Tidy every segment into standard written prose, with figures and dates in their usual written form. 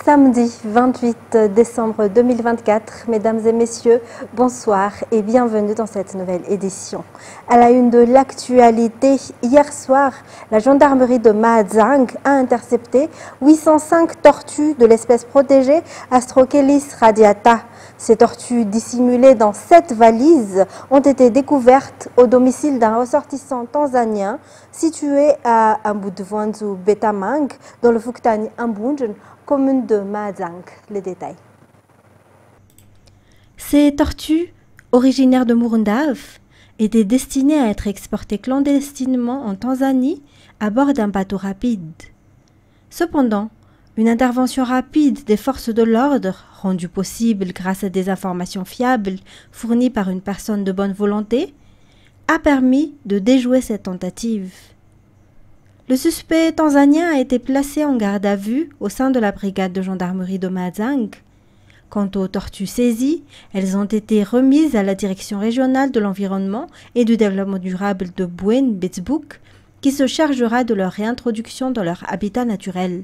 Samedi 28 décembre 2024, mesdames et messieurs, bonsoir et bienvenue dans cette nouvelle édition. À la une de l'actualité, hier soir, la gendarmerie de Mahajang a intercepté 805 tortues de l'espèce protégée Astrochelis radiata. Ces tortues dissimulées dans 7 valises ont été découvertes au domicile d'un ressortissant tanzanien situé à Ambudvanzu Betamang, dans le Fuktani Ambunjan, commune de Mahajang. Les détails. Ces tortues, originaires de Murundav, étaient destinées à être exportées clandestinement en Tanzanie à bord d'un bateau rapide. Cependant, une intervention rapide des forces de l'ordre, rendue possible grâce à des informations fiables fournies par une personne de bonne volonté, a permis de déjouer cette tentative. Le suspect tanzanien a été placé en garde à vue au sein de la brigade de gendarmerie de Mahajang. Quant aux tortues saisies, elles ont été remises à la direction régionale de l'environnement et du développement durable de Buen-Betsbouk, qui se chargera de leur réintroduction dans leur habitat naturel.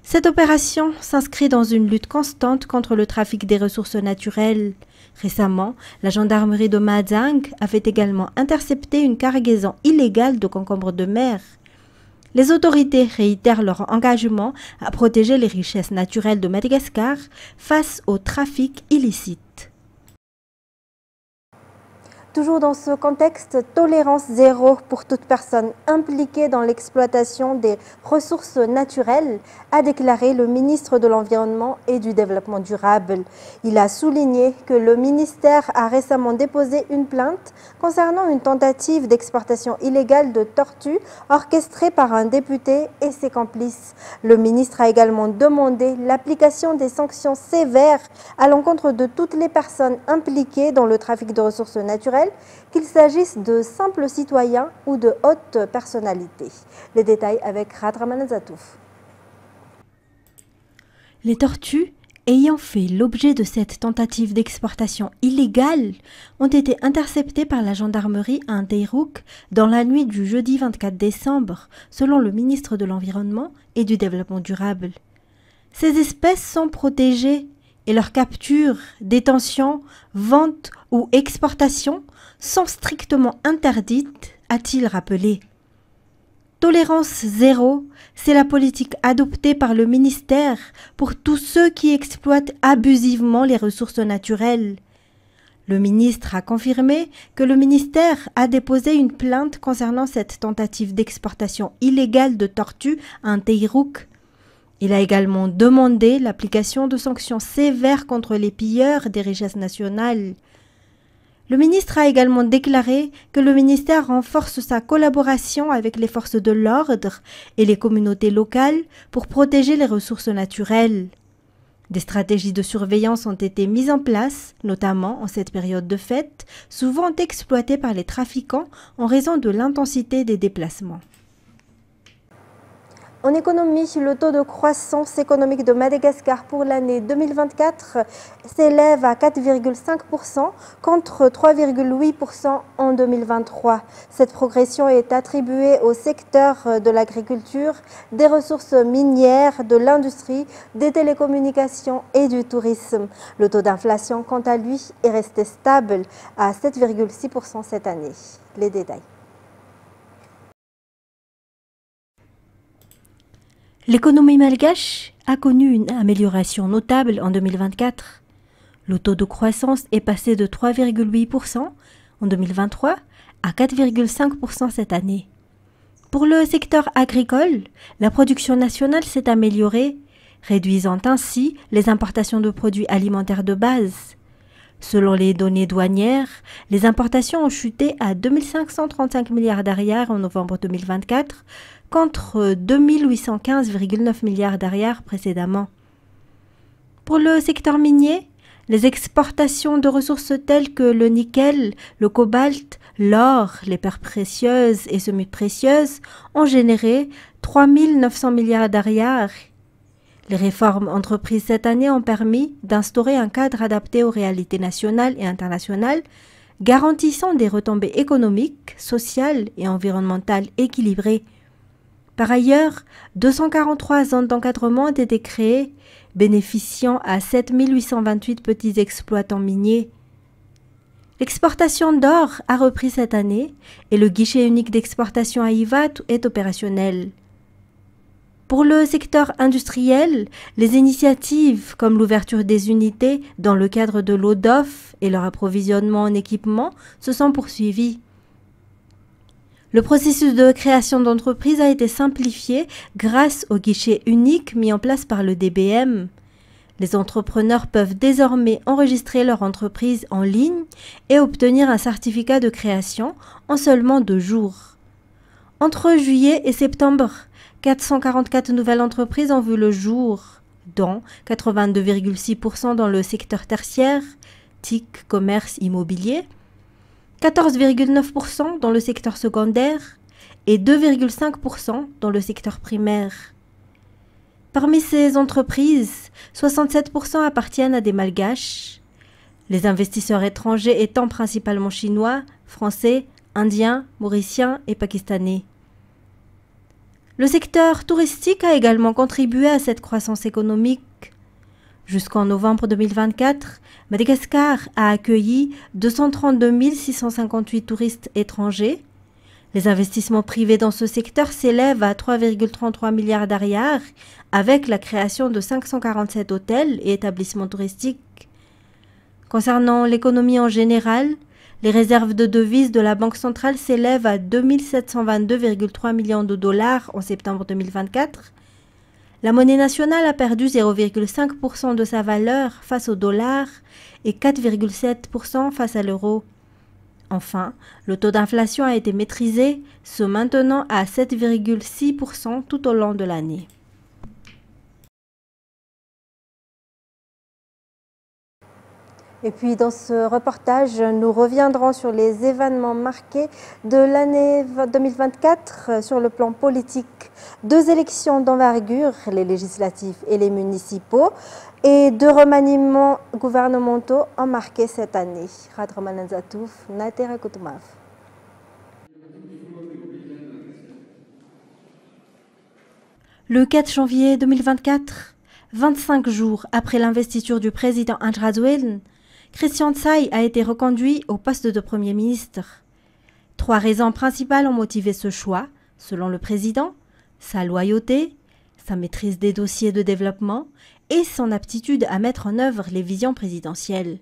Cette opération s'inscrit dans une lutte constante contre le trafic des ressources naturelles. Récemment, la gendarmerie de Mahajang avait également intercepté une cargaison illégale de concombres de mer. Les autorités réitèrent leur engagement à protéger les richesses naturelles de Madagascar face au trafic illicite. Toujours dans ce contexte, tolérance zéro pour toute personne impliquée dans l'exploitation des ressources naturelles, a déclaré le ministre de l'Environnement et du Développement durable. Il a souligné que le ministère a récemment déposé une plainte concernant une tentative d'exportation illégale de tortues orchestrée par un député et ses complices. Le ministre a également demandé l'application des sanctions sévères à l'encontre de toutes les personnes impliquées dans le trafic de ressources naturelles, qu'il s'agisse de simples citoyens ou de hautes personnalités. Les détails avec Radraman Zatouf. Les tortues ayant fait l'objet de cette tentative d'exportation illégale ont été interceptées par la gendarmerie à Nteiruk dans la nuit du jeudi 24 décembre, selon le ministre de l'Environnement et du Développement durable. Ces espèces sont protégées et leur capture, détention, vente ou exportation sont strictement interdites, a-t-il rappelé. Tolérance zéro, c'est la politique adoptée par le ministère pour tous ceux qui exploitent abusivement les ressources naturelles. Le ministre a confirmé que le ministère a déposé une plainte concernant cette tentative d'exportation illégale de tortues à Nteiruk. Il a également demandé l'application de sanctions sévères contre les pilleurs des richesses nationales. Le ministre a également déclaré que le ministère renforce sa collaboration avec les forces de l'ordre et les communautés locales pour protéger les ressources naturelles. Des stratégies de surveillance ont été mises en place, notamment en cette période de fête, souvent exploitée par les trafiquants en raison de l'intensité des déplacements. En économie, le taux de croissance économique de Madagascar pour l'année 2024 s'élève à 4,5% contre 3,8% en 2023. Cette progression est attribuée au secteur de l'agriculture, des ressources minières, de l'industrie, des télécommunications et du tourisme. Le taux d'inflation, quant à lui, est resté stable à 7,6% cette année. Les détails. L'économie malgache a connu une amélioration notable en 2024. Le taux de croissance est passé de 3,8% en 2023 à 4,5% cette année. Pour le secteur agricole, la production nationale s'est améliorée, réduisant ainsi les importations de produits alimentaires de base. Selon les données douanières, les importations ont chuté à 2 535 milliards d'ariars en novembre 2024, contre 2 815,9 milliards d'ariars précédemment. Pour le secteur minier, les exportations de ressources telles que le nickel, le cobalt, l'or, les pierres précieuses et semi-précieuses ont généré 3 900 milliards d'ariars. Les réformes entreprises cette année ont permis d'instaurer un cadre adapté aux réalités nationales et internationales, garantissant des retombées économiques, sociales et environnementales équilibrées. Par ailleurs, 243 zones d'encadrement ont été créées, bénéficiant à 7 828 petits exploitants miniers. L'exportation d'or a repris cette année et le guichet unique d'exportation à IVA est opérationnel. Pour le secteur industriel, les initiatives comme l'ouverture des unités dans le cadre de l'ODOF et leur approvisionnement en équipement se sont poursuivies. Le processus de création d'entreprise a été simplifié grâce au guichet unique mis en place par le DBM. Les entrepreneurs peuvent désormais enregistrer leur entreprise en ligne et obtenir un certificat de création en seulement 2 jours. Entre juillet et septembre, 444 nouvelles entreprises ont vu le jour, dont 82,6% dans le secteur tertiaire, TIC, commerce, immobilier, 14,9% dans le secteur secondaire et 2,5% dans le secteur primaire. Parmi ces entreprises, 67% appartiennent à des malgaches, les investisseurs étrangers étant principalement chinois, français, indiens, mauriciens et pakistanais. Le secteur touristique a également contribué à cette croissance économique. Jusqu'en novembre 2024, Madagascar a accueilli 232 658 touristes étrangers. Les investissements privés dans ce secteur s'élèvent à 3,33 milliards d'ariars avec la création de 547 hôtels et établissements touristiques. Concernant l'économie en général, les réserves de devises de la Banque centrale s'élèvent à 2 722,3 millions de dollars en septembre 2024. La monnaie nationale a perdu 0,5% de sa valeur face au dollar et 4,7% face à l'euro. Enfin, le taux d'inflation a été maîtrisé, se maintenant à 7,6% tout au long de l'année. Et puis dans ce reportage, nous reviendrons sur les événements marqués de l'année 2024 sur le plan politique. 2 élections d'envergure, les législatives et les municipaux, et 2 remaniements gouvernementaux ont marqué cette année. Le 4 janvier 2024, 25 jours après l'investiture du président Andry Rajoelina, Christian Tsaï a été reconduit au poste de Premier ministre. 3 raisons principales ont motivé ce choix, selon le président: sa loyauté, sa maîtrise des dossiers de développement et son aptitude à mettre en œuvre les visions présidentielles.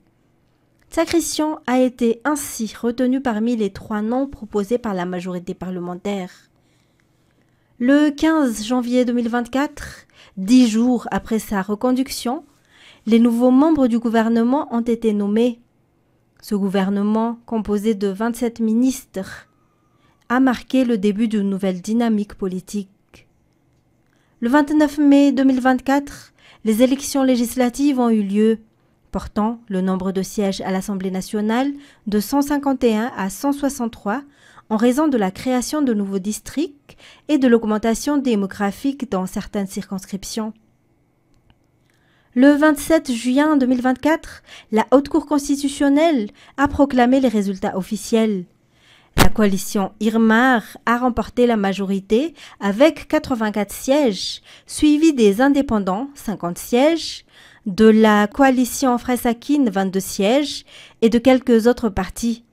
Tsaï Christian a été ainsi retenu parmi les 3 noms proposés par la majorité parlementaire. Le 15 janvier 2024, 10 jours après sa reconduction, les nouveaux membres du gouvernement ont été nommés. Ce gouvernement, composé de 27 ministres, a marqué le début d'une nouvelle dynamique politique. Le 29 mai 2024, les élections législatives ont eu lieu, portant le nombre de sièges à l'Assemblée nationale de 151 à 163 en raison de la création de nouveaux districts et de l'augmentation démographique dans certaines circonscriptions. Le 27 juin 2024, la Haute Cour constitutionnelle a proclamé les résultats officiels. La coalition Irmar a remporté la majorité avec 84 sièges, suivi des indépendants, 50 sièges, de la coalition Fresakin, 22 sièges, et de quelques autres partis.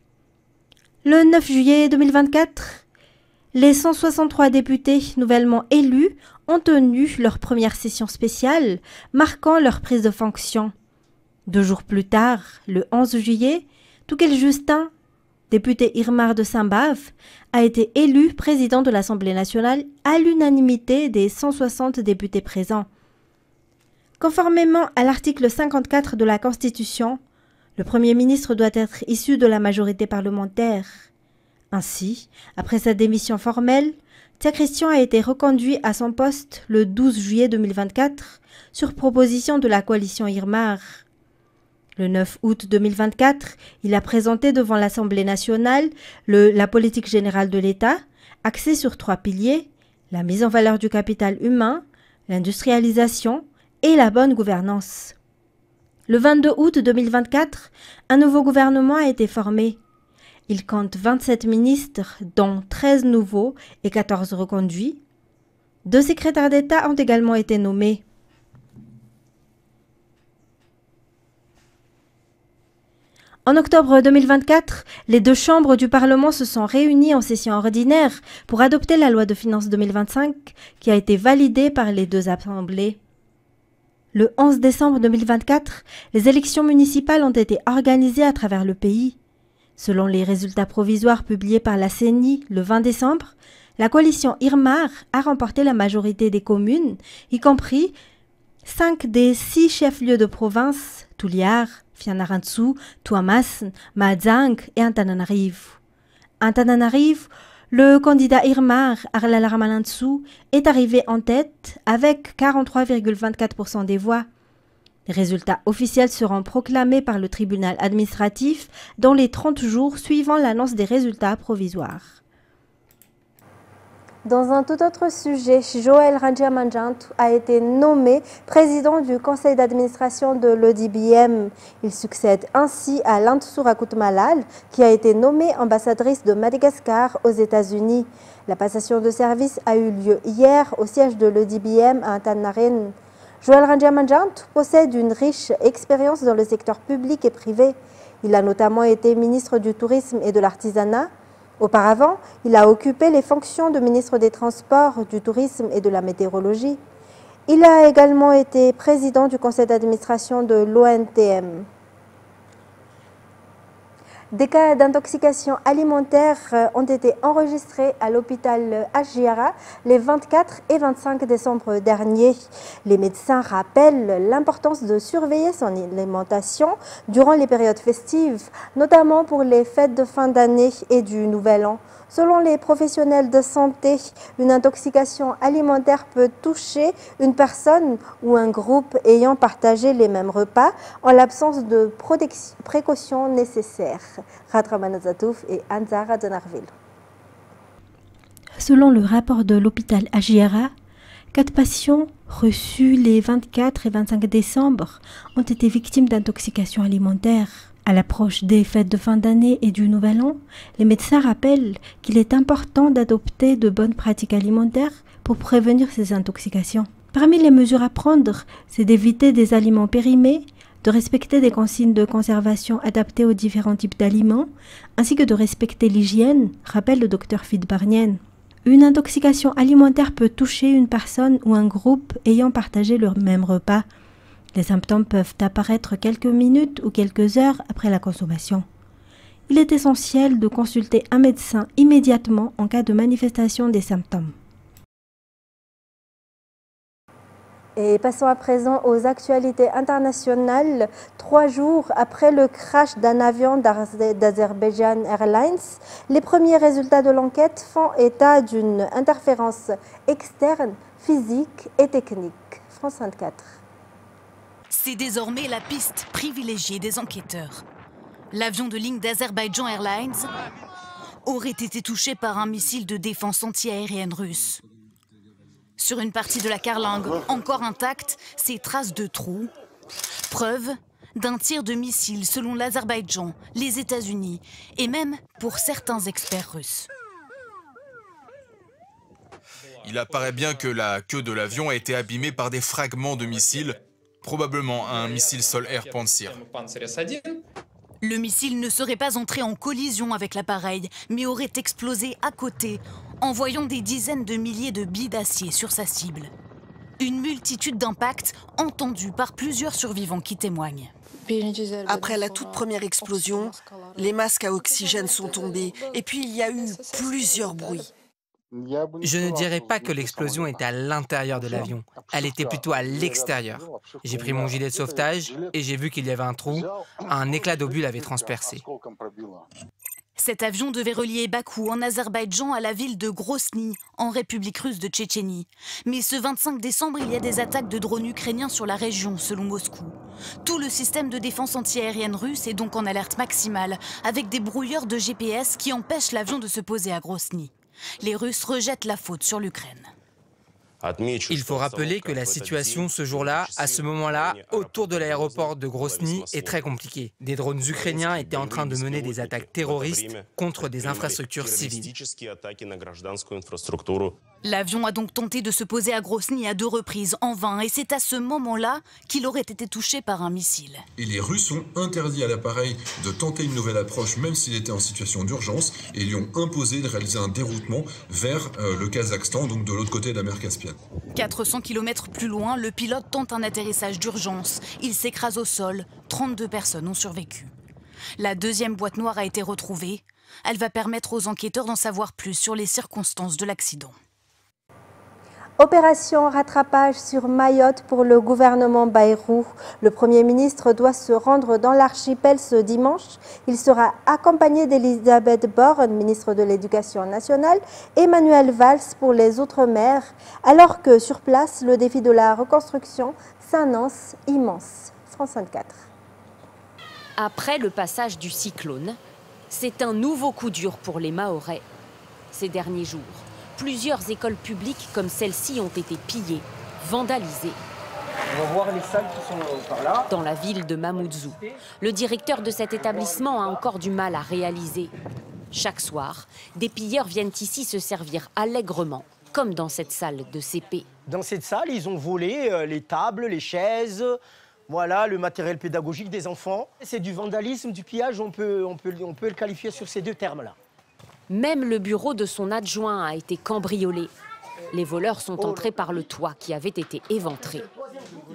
Le 9 juillet 2024, les 163 députés nouvellement élus ont tenu leur première session spéciale, marquant leur prise de fonction. 2 jours plus tard, le 11 juillet, Toukel Justin, député Irmar de Saint-Bave, a été élu président de l'Assemblée nationale à l'unanimité des 160 députés présents. Conformément à l'article 54 de la Constitution, le Premier ministre doit être issu de la majorité parlementaire. Ainsi, après sa démission formelle, Tsaï Christian a été reconduit à son poste le 12 juillet 2024 sur proposition de la coalition Irmar. Le 9 août 2024, il a présenté devant l'Assemblée nationale la politique générale de l'État, axée sur 3 piliers: la mise en valeur du capital humain, l'industrialisation et la bonne gouvernance. Le 22 août 2024, un nouveau gouvernement a été formé. Il compte 27 ministres, dont 13 nouveaux et 14 reconduits. 2 secrétaires d'État ont également été nommés. En octobre 2024, les 2 chambres du Parlement se sont réunies en session ordinaire pour adopter la loi de finances 2025 qui a été validée par les 2 assemblées. Le 11 décembre 2024, les élections municipales ont été organisées à travers le pays. Selon les résultats provisoires publiés par la CENI le 20 décembre, la coalition Irmar a remporté la majorité des communes, y compris 5 des 6 chefs-lieux de province, Tuliar, Fianarantsoa, Tuamas, Mahajanga et Antananarivo. Antananarivo, le candidat Irmar, Arlala Ramanantsoa, est arrivé en tête avec 43,24% des voix. Les résultats officiels seront proclamés par le tribunal administratif dans les 30 jours suivant l'annonce des résultats provisoires. Dans un tout autre sujet, Joël Randriamanjantu a été nommé président du conseil d'administration de l'ODBM. Il succède ainsi à Lantsura Koutmalal, qui a été nommée ambassadrice de Madagascar aux États-Unis. La passation de service a eu lieu hier au siège de l'ODBM à Antananarivo. Joël Randriamanjantu possède une riche expérience dans le secteur public et privé. Il a notamment été ministre du Tourisme et de l'Artisanat. Auparavant, il a occupé les fonctions de ministre des Transports, du Tourisme et de la Météorologie. Il a également été président du conseil d'administration de l'ONTM. Des cas d'intoxication alimentaire ont été enregistrés à l'hôpital Agiara les 24 et 25 décembre dernier. Les médecins rappellent l'importance de surveiller son alimentation durant les périodes festives, notamment pour les fêtes de fin d'année et du Nouvel An. Selon les professionnels de santé, une intoxication alimentaire peut toucher une personne ou un groupe ayant partagé les mêmes repas en l'absence de précautions nécessaires. Radraman Azatouf et Anzara Denarville. Selon le rapport de l'hôpital Agiara, 4 patients reçus les 24 et 25 décembre ont été victimes d'intoxication alimentaire. À l'approche des fêtes de fin d'année et du Nouvel An, les médecins rappellent qu'il est important d'adopter de bonnes pratiques alimentaires pour prévenir ces intoxications. Parmi les mesures à prendre, c'est d'éviter des aliments périmés, de respecter des consignes de conservation adaptées aux différents types d'aliments, ainsi que de respecter l'hygiène, rappelle le Dr Fid Barnien. Une intoxication alimentaire peut toucher une personne ou un groupe ayant partagé le même repas. Les symptômes peuvent apparaître quelques minutes ou quelques heures après la consommation. Il est essentiel de consulter un médecin immédiatement en cas de manifestation des symptômes. Et passons à présent aux actualités internationales. 3 jours après le crash d'un avion d'Azerbaijan Airlines, les premiers résultats de l'enquête font état d'une interférence externe, physique et technique. France 24. C'est désormais la piste privilégiée des enquêteurs. L'avion de ligne d'Azerbaijan Airlines aurait été touché par un missile de défense antiaérienne russe. Sur une partie de la carlingue encore intacte, ces traces de trous, preuve d'un tir de missile selon l'Azerbaïdjan, les États-Unis et même pour certains experts russes. Il apparaît bien que la queue de l'avion a été abîmée par des fragments de missiles, probablement un missile sol-air Pantsir. Le missile ne serait pas entré en collision avec l'appareil, mais aurait explosé à côté, envoyant des dizaines de milliers de billes d'acier sur sa cible. Une multitude d'impacts entendus par plusieurs survivants qui témoignent. Après la toute première explosion, les masques à oxygène sont tombés et puis il y a eu plusieurs bruits. Je ne dirais pas que l'explosion était à l'intérieur de l'avion. Elle était plutôt à l'extérieur. J'ai pris mon gilet de sauvetage et j'ai vu qu'il y avait un trou. Un éclat d'obus l'avait transpercé. Cet avion devait relier Bakou en Azerbaïdjan à la ville de Grozny, en République russe de Tchétchénie. Mais ce 25 décembre, il y a des attaques de drones ukrainiens sur la région, selon Moscou. Tout le système de défense antiaérienne russe est donc en alerte maximale, avec des brouilleurs de GPS qui empêchent l'avion de se poser à Grozny. Les Russes rejettent la faute sur l'Ukraine. Il faut rappeler que la situation ce jour-là, à ce moment-là, autour de l'aéroport de Grozny est très compliquée. Des drones ukrainiens étaient en train de mener des attaques terroristes contre des infrastructures civiles. L'avion a donc tenté de se poser à Grozny à 2 reprises, en vain, et c'est à ce moment-là qu'il aurait été touché par un missile. Et les Russes ont interdit à l'appareil de tenter une nouvelle approche, même s'il était en situation d'urgence, et lui ont imposé de réaliser un déroutement vers le Kazakhstan, donc de l'autre côté de la mer Caspienne. 400 km plus loin, le pilote tente un atterrissage d'urgence. Il s'écrase au sol. 32 personnes ont survécu. La deuxième boîte noire a été retrouvée. Elle va permettre aux enquêteurs d'en savoir plus sur les circonstances de l'accident. Opération rattrapage sur Mayotte pour le gouvernement Bayrou. Le Premier ministre doit se rendre dans l'archipel ce dimanche. Il sera accompagné d'Elisabeth Borne, ministre de l'Éducation nationale, et Manuel Valls pour les Outre-mer, alors que sur place, le défi de la reconstruction s'annonce immense. France 24. Après le passage du cyclone, c'est un nouveau coup dur pour les Mahorais. Ces derniers jours, plusieurs écoles publiques comme celle-ci ont été pillées, vandalisées. On va voir les salles qui sont par là. Dans la ville de Mamoudzou, le directeur de cet établissement a encore du mal à réaliser. Chaque soir, des pilleurs viennent ici se servir allègrement, comme dans cette salle de CP. Dans cette salle, ils ont volé les tables, les chaises, voilà, le matériel pédagogique des enfants. C'est du vandalisme, du pillage, on peut le qualifier sur ces deux termes-là. Même le bureau de son adjoint a été cambriolé. Les voleurs sont entrés par le toit qui avait été éventré.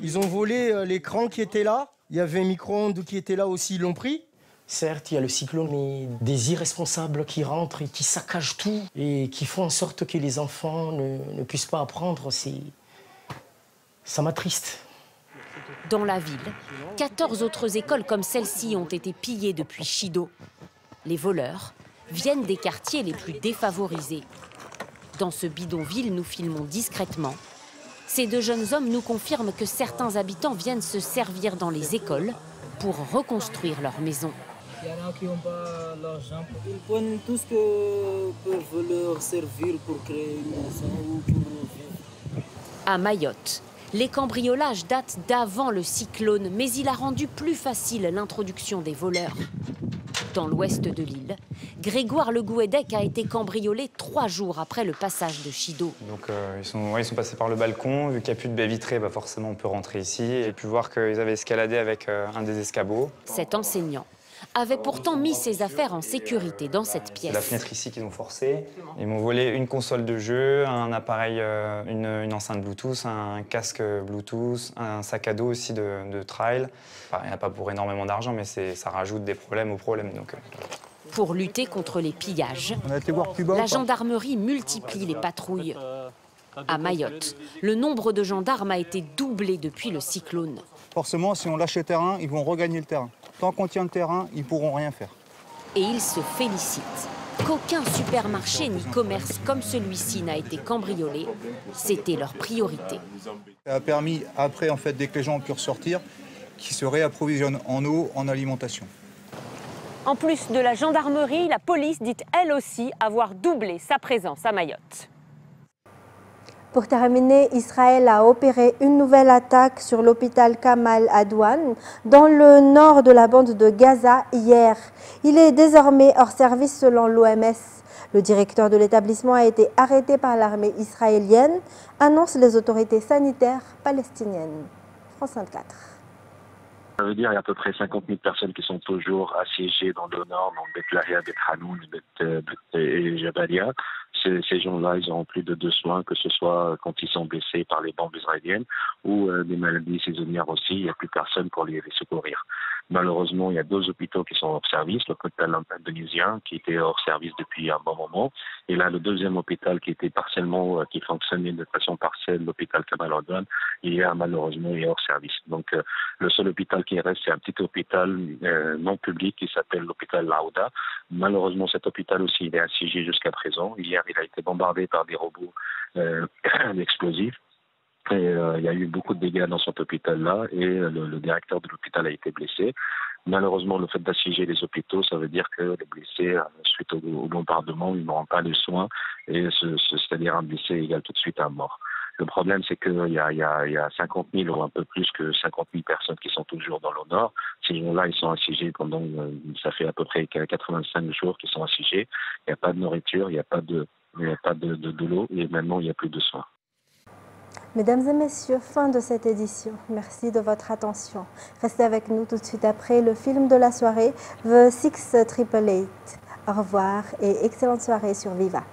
Ils ont volé l'écran qui était là. Il y avait un micro-ondes qui était là aussi, ils l'ont pris. Certes, il y a le cyclone, mais des irresponsables qui rentrent et qui saccagent tout et qui font en sorte que les enfants ne puissent pas apprendre. Ça m'attriste. Dans la ville, 14 autres écoles comme celle-ci ont été pillées depuis Chido. Les voleurs viennent des quartiers les plus défavorisés. Dans ce bidonville, nous filmons discrètement. Ces deux jeunes hommes nous confirment que certains habitants viennent se servir dans les écoles pour reconstruire leur maison. Il y en a qui n'ont pas l'argent. Ils prennent tout ce que peuvent leur servir pour créer une maison ou pour vivre. À Mayotte, les cambriolages datent d'avant le cyclone, mais il a rendu plus facile l'introduction des voleurs. Dans l'ouest de l'île, Grégoire Le Gouédec a été cambriolé 3 jours après le passage de Chido. Donc ils sont passés par le balcon, vu qu'il n'y a plus de baie vitrée, forcément on peut rentrer ici. J'ai pu voir qu'ils avaient escaladé avec un des escabeaux. Cet enseignant avait pourtant mis ses affaires en sécurité dans cette pièce. C'est la fenêtre ici qu'ils ont forcé. Ils m'ont volé une console de jeu, un appareil, une enceinte Bluetooth, un casque Bluetooth, un sac à dos aussi de trail. Enfin, il n'y a pas pour énormément d'argent, mais ça rajoute des problèmes aux problèmes. Donc, Pour lutter contre les pillages, la gendarmerie multiplie les patrouilles. À Mayotte, le nombre de gendarmes a été doublé depuis le cyclone. Forcément, si on lâche le terrain, ils vont regagner le terrain. Tant qu'on tient le terrain, ils ne pourront rien faire. Et ils se félicitent qu'aucun supermarché ni commerce comme celui-ci n'a été cambriolé. C'était leur priorité. Ça a permis, après, dès que les gens ont pu ressortir, qu'ils se réapprovisionnent en eau, en alimentation. En plus de la gendarmerie, la police dit elle aussi avoir doublé sa présence à Mayotte. Pour terminer, Israël a opéré une nouvelle attaque sur l'hôpital Kamal Adwan dans le nord de la bande de Gaza hier. Il est désormais hors service selon l'OMS. Le directeur de l'établissement a été arrêté par l'armée israélienne, annoncent les autorités sanitaires palestiniennes. France 24. Ça veut dire qu'il y a à peu près 50 000 personnes qui sont toujours assiégées dans le nord, dans Beth Lahia, Beth Hanoun et Jabalia. Ces gens-là, ils n'ont plus de soins, que ce soit quand ils sont blessés par les bombes israéliennes ou des maladies saisonnières aussi. Il n'y a plus personne pour les secourir. Malheureusement, il y a 2 hôpitaux qui sont hors service. L'hôpital indonésien qui était hors service depuis un bon moment. Et là, le deuxième hôpital qui était qui fonctionnait de façon partielle, l'hôpital Kamal Adwan, malheureusement est hors service. Donc, le seul hôpital qui reste, c'est un petit hôpital non public qui s'appelle l'hôpital Laouda. Malheureusement, cet hôpital aussi, il est assiégé jusqu'à présent. Hier, il a été bombardé par des robots explosifs. Et il y a eu beaucoup de dégâts dans cet hôpital-là et le directeur de l'hôpital a été blessé. Malheureusement, le fait d'assiéger les hôpitaux, ça veut dire que les blessés, suite au bombardement, ils n'auront pas de soins et c'est-à-dire un blessé égale tout de suite un mort. Le problème, c'est qu'il y a 50 000 ou un peu plus que 50 000 personnes qui sont toujours dans le nord. Ces gens-là, ils sont assiégés ça fait à peu près 85 jours qu'ils sont assiégés. Il n'y a pas de nourriture, il n'y a pas Il n'y a pas de l'eau et maintenant il n'y a plus de soins. Mesdames et messieurs, fin de cette édition. Merci de votre attention. Restez avec nous tout de suite après le film de la soirée, The 6888. Au revoir et excellente soirée sur Viva.